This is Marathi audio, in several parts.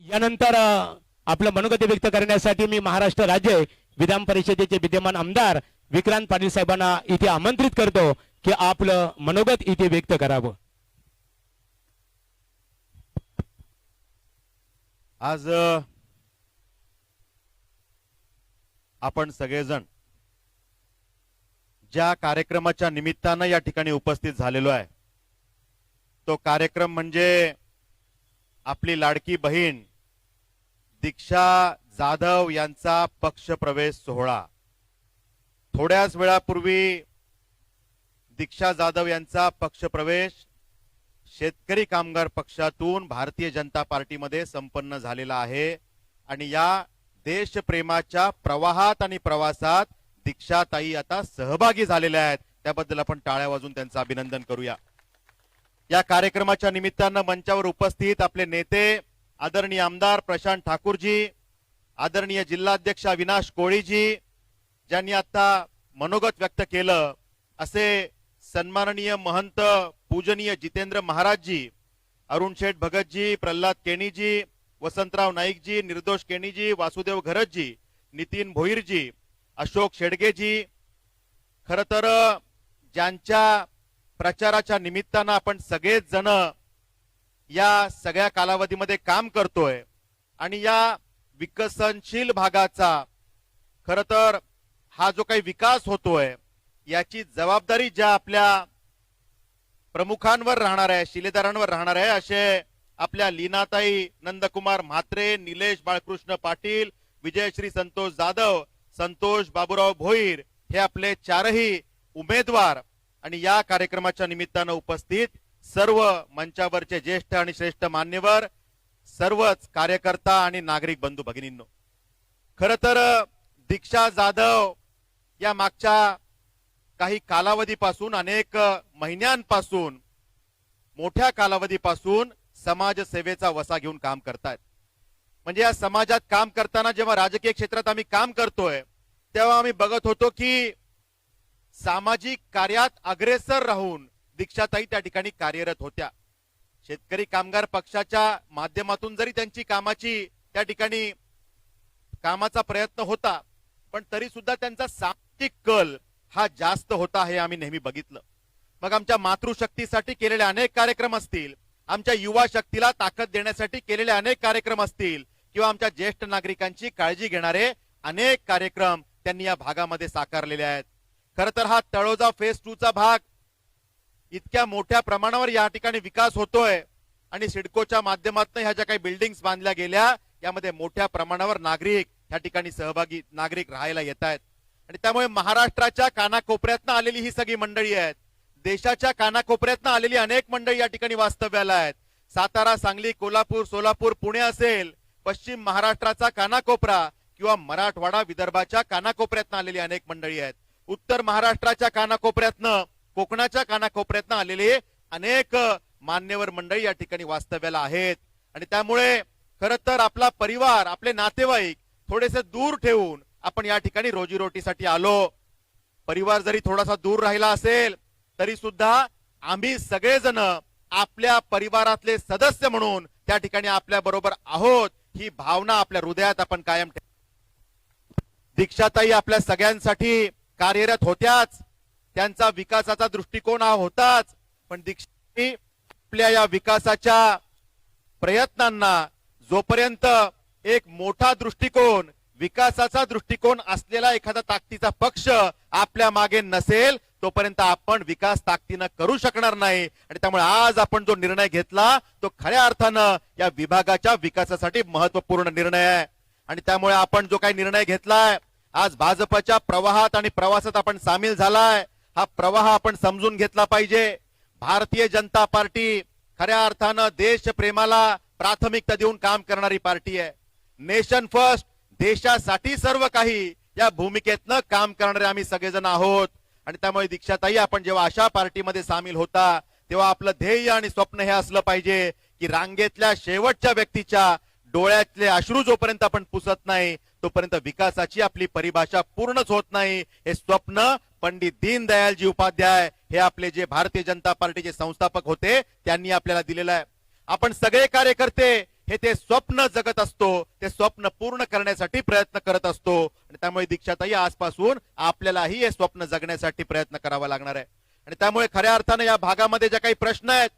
यानंतर आपलं मनोगत व्यक्त करण्यासाठी मी महाराष्ट्र राज्य विधान परिषदेचे विद्यमान आमदार विक्रांत पाटील साहेबांना इथे आमंत्रित करतो की आपलं मनोगत इथे व्यक्त करावं। आज आपण सगळेजण ज्या कार्यक्रमाच्या निमित्तानं या ठिकाणी उपस्थित झालेलो आहे तो कार्यक्रम म्हणजे आपली लाडकी बहीण दीक्षा जाधव यांचा पक्षप्रवेश सोहळा। थोड्याच वेळापूर्वी दीक्षा जाधव यांचा पक्षप्रवेश शेतकरी कामगार पक्षातून भारतीय जनता पार्टीमध्ये संपन्न झालेला आहे आणि या देशप्रेमाच्या प्रवाहात आणि प्रवासात दीक्षाताई आता सहभागी झालेल्या आहेत। त्याबद्दल आपण टाळ्या वाजवून त्यांचं अभिनंदन करूया। या कार्यक्रमाच्या निमित्तानं मंचावर उपस्थित आपले नेते आदरणीय आमदार प्रशांत ठाकूरजी, आदरणीय जिल्हाध्यक्ष अविनाश कोळीजी, ज्यांनी आता मनोगत व्यक्त केलं, असे सन्माननीय महंत पूजनीय जितेंद्र महाराजजी, अरुण शेठ भगतजी, प्रल्हाद केणीजी, वसंतराव नाईकजी, निर्दोष केणीजी, वासुदेव घरतजी, नितीन भोईरजी, अशोक शेडगेजी, खर तर ज्यांच्या प्रचाराच्या निमित्तानं आपण सगळेच जण या सगळ्या कालावधीमध्ये काम करतोय आणि या विकसनशील भागाचा खर तर हा जो काही विकास होतोय याची जबाबदारी ज्या आपल्या प्रमुखांवर राहणार आहे, शिलेदारांवर राहणार आहे, असे आपल्या लीनाताई नंदकुमार म्हात्रे, निलेश बाळकृष्ण पाटील, विजयश्री संतोष जाधव, संतोष बाबूराव भोईर हे आपले चारही उमेदवार आणि या कार्यक्रमाच्या निमित्तानं उपस्थित सर्व मंचावरचे ज्येष्ठ आणि श्रेष्ठ मान्यवर, सर्वच कार्यकर्ता आणि नागरिक बंधू भगिनींनो, खर तर दीक्षा जाधव या मागच्या काही कालावधीपासून, अनेक महिन्यांपासून, मोठ्या कालावधीपासून समाजसेवेचा वसा घेऊन काम करतायत। म्हणजे या समाजात काम करताना जेव्हा राजकीय क्षेत्रात आम्ही काम करतोय तेव्हा आम्ही बघत होतो की सामाजिक कार्यात अग्रेसर राहून दीक्षाताई त्या ठिकाणी कार्यरत होत्या। शेतकरी कामगार पक्षाच्या माध्यमातून जरी त्यांची त्या ठिकाणी कामाचा प्रयत्न होता, पण तरी सुद्धा त्यांचा सामाजिक कल हा जास्त होता हे आम्ही नेहमी बघितलं। मग आमच्या मातृशक्तीसाठी केलेले अनेक कार्यक्रम असतील, आमच्या युवा शक्तीला ताकद देण्यासाठी केलेले अनेक कार्यक्रम असतील, किंवा आमच्या ज्येष्ठ नागरिकांची काळजी घेणारे अनेक कार्यक्रम त्यांनी या भागामध्ये साकारलेले आहेत। खर तर हा तळोजा फेज 2 चा भाग इतक्या मोठ्या प्रमाणावर या ठिकाणी विकास होतोय आणि सिडकोच्या माध्यमातून ह्या ज्या काही बिल्डिंग्स बांधल्या गेल्या यामध्ये मोठ्या प्रमाणावर नागरिक या ठिकाणी सहभागी नागरिक राहायला येत आहेत आणि त्यामुळे महाराष्ट्राच्या कानाकोपऱ्यातनं आलेली ही सगळी मंडळी आहेत, देशाच्या कानाकोपऱ्यातनं आलेली अनेक मंडळी या ठिकाणी वास्तव्याला आहेत। सातारा, सांगली, कोल्हापूर, सोलापूर, पुणे असेल, पश्चिम महाराष्ट्राचा कानाकोपरा किंवा मराठवाडा, विदर्भाच्या कानाकोपऱ्यातनं आलेली अनेक मंडळी आहेत। उत्तर महाराष्ट्राच्या कानाकोपऱ्यातनं, कोकणाच्या कानाकोपऱ्यातनं आलेले अनेक मान्यवर मंडळी या ठिकाणी वास्तव्याला आहेत आणि त्यामुळे खर तर आपला परिवार, आपले नातेवाईक थोडेसे दूर ठेवून आपण या ठिकाणी रोजीरोटीसाठी आलो। परिवार जरी थोडासा दूर राहिला असेल तरी सुद्धा आम्ही सगळेजण आपल्या परिवारातले सदस्य म्हणून त्या ठिकाणी आपल्या बरोबर आहोत, ही भावना आपल्या हृदयात आपण कायम ठेवा। दीक्षाताई आपल्या सगळ्यांसाठी कार्यरत होत्याच, त्यांचा विकासाचा दृष्टिकोन हा होताच, पण दीक्षाताई आपल्या या विकासाच्या प्रयत्नांना जोपर्यंत एक मोठा दृष्टिकोन, विकासाचा दृष्टिकोन असलेला एखादा ताकदीचा पक्ष आपल्या मागे नसेल तोपर्यंत आपण विकास ताकदीनं करू शकणार नाही आणि त्यामुळे आज आपण जो निर्णय घेतला तो खऱ्या अर्थानं या विभागाच्या विकासासाठी महत्वपूर्ण निर्णय आहे आणि त्यामुळे आपण जो काही निर्णय घेतलाय, आज भाजपच्या प्रवाहात आणि प्रवासात आपण सामील झालाय, हा प्रवाह आपण समजून घेतला पाहिजे। भारतीय जनता पार्टी खऱ्या अर्थानं देशप्रेमाला प्राथमिकता देऊन काम करणारी पार्टी आहे। नेशन फर्स्ट, देशासाठी सर्व काही या भूमिकेतनं काम करणारे आम्ही सगळेजण आहोत आणि त्यामुळे दीक्षाताई आपण जेव्हा अशा पार्टीमध्ये सामील होता तेव्हा आपलं ध्येय आणि स्वप्न हे असलं पाहिजे की रांगेतल्या शेवटच्या व्यक्तीच्या डोळ्यातले अश्रू जोपर्यंत आपण पुसत नाही तोपर्यंत विकासाची आपली परिभाषा पूर्णच होत नाही। हे स्वप्न पंडित दीनदयालजी उपाध्याय हे आपले जे भारतीय जनता पार्टीचे संस्थापक होते त्यांनी आपल्याला दिलेलं आहे। आपण सगळे कार्यकर्ते हे ते स्वप्न जगत असतो, ते स्वप्न पूर्ण करण्यासाठी प्रयत्न करत असतो. आणि त्यामुळे दीक्षाताई आजपासून आपल्यालाही हे स्वप्न जगण्यासाठी प्रयत्न करावा लागणार आहे. आणि त्यामुळे खऱ्या अर्थाने या भागामध्ये ज्या काही प्रश्न आहेत,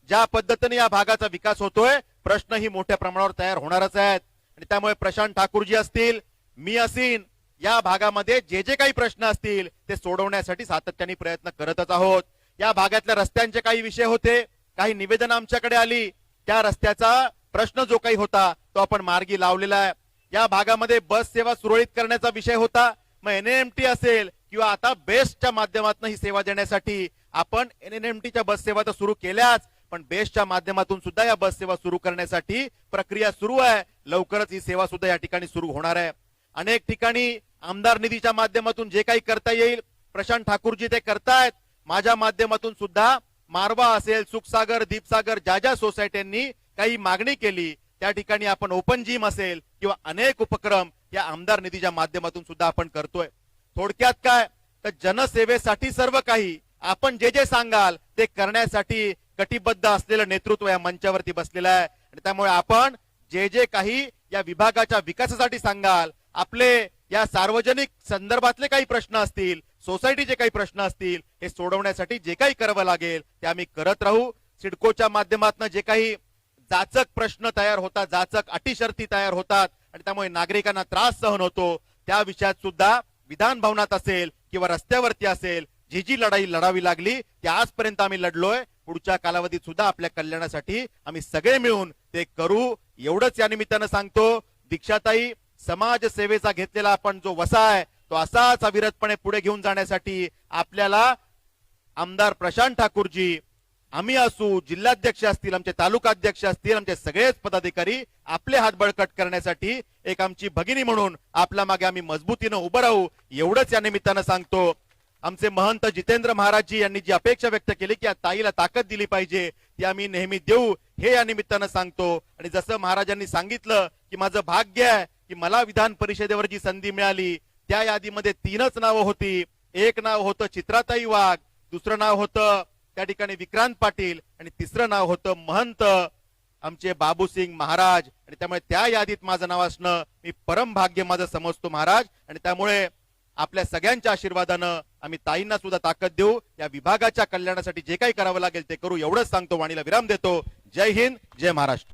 ज्या पद्धतीने या भागाचा विकास होतोय, प्रश्न ही मोठ्या प्रमाणावर तयार होणारच आहेत. आणि त्यामुळे प्रशांत ठाकूरजी असतील, मी असीन, या भागामध्ये जे जे काही प्रश्न असतील ते सोडवण्यासाठी सातत्याने प्रयत्न करतच आहोत. या भागातल्या रस्त्यांचे काही विषय होते, काही निवेदन आमच्याकडे आली, त्या रस्त्याचा प्रश्न जो काही होता तो आपण मार्गी लावलेला आहे. या भागामध्ये बस सेवा सुरळीत करण्याचा विषय होता. मग NNMT असेल किंवा आता बेस्टच्या माध्यमातून ही सेवा देण्यासाठी आपण NNMTच्या बस सेवा तर सुरू केल्याच, पण बेस्टच्या माध्यमातून सुद्धा या बस सेवा सुरू करण्यासाठी प्रक्रिया सुरू आहे. लवकरच ही सेवा सुद्धा या ठिकाणी सुरू होणार आहे. अनेक ठिकाणी आमदार निधीच्या माध्यमातून जे काही करता येईल प्रशांत ठाकूरजी ते करतायत. माझ्या माध्यमातून सुद्धा मारवा असेल, सुखसागर, दीपसागर, ज्या ज्या सोसायट्यांनी काही मागणी केली त्या ठिकाणी आपण ओपन जिम असेल किंवा अनेक उपक्रम या आमदार निधीच्या माध्यमातून सुद्धा आपण करतोय. थोडक्यात काय तर जनसेवेसाठी सर्व काही आपण जे जे सांगाल ते करण्यासाठी कटिबद्ध असलेलं नेतृत्व या मंचावरती बसलेलं आहे. आणि त्यामुळे आपण जे जे काही या विभागाच्या विकासासाठी सांगाल, आपले या सार्वजनिक संदर्भातले काही प्रश्न असतील, सोसायटीचे काही प्रश्न असतील, हे सोडवण्यासाठी जे काही करावं लागेल ते आम्ही करत राहू. सिडकोच्या माध्यमातून जे काही जाचक प्रश्न तयार होतात, जाचक अटी शर्ती तयार होतात आणि त्यामुळे नागरिकांना त्रास सहन होतो, त्या विषयात सुद्धा विधान भवनात असेल किंवा रस्त्यावरती असेल, जी जी लढाई लढावी लागली ते आजपर्यंत आम्ही लढलोय. पुढच्या कालावधीत सुद्धा आपल्या कल्याणासाठी आम्ही सगळे मिळून ते करू. एवढंच या निमित्तानं सांगतो. दीक्षाताई, समाज सेवेचा घेतलेला आपण जो वसा आहे तो असाच अविरतपणे पुढे घेऊन जाण्यासाठी आपल्याला आमदार प्रशांत ठाकूरजी, आम्ही असू, जिल्हाध्यक्ष असतील, आमचे तालुका अध्यक्ष असतील, आमचे सगळेच पदाधिकारी आपले हात बळकट करण्यासाठी एक आमची भगिनी म्हणून आपल्या मागे आम्ही मजबूतीनं उभं राहू. एवढंच या निमित्तानं सांगतो. आमचे महंत जितेंद्र महाराजजी यांनी जी अपेक्षा व्यक्त केली की या ताईला ताकद दिली पाहिजे, ती आम्ही नेहमी देऊ, हे या निमित्तानं सांगतो. आणि जसं महाराजांनी सांगितलं की माझं भाग्य आहे की मला विधान परिषदेवर जी संधी मिळाली, त्या यादीमध्ये 3च नावं होती. एक नाव होतं चित्राताई वाघ, दुसरं नाव होतं त्या ठिकाणी विक्रांत पाटील आणि तिसरं नाव होतं महंत आमचे बाबूसिंग महाराज. आणि त्यामुळे त्या यादीत माझं नाव असणं मी परम भाग्य माझं समजतो महाराज. आणि त्यामुळे आपल्या सगळ्यांच्या आशीर्वादानं आम्ही ताईंना सुद्धा ताकद देऊ. या विभागाच्या कल्याणासाठी जे काही करावं लागेल ते करू. एवढंच सांगतो, वाणीला विराम देतो. जय हिंद, जय महाराष्ट्र.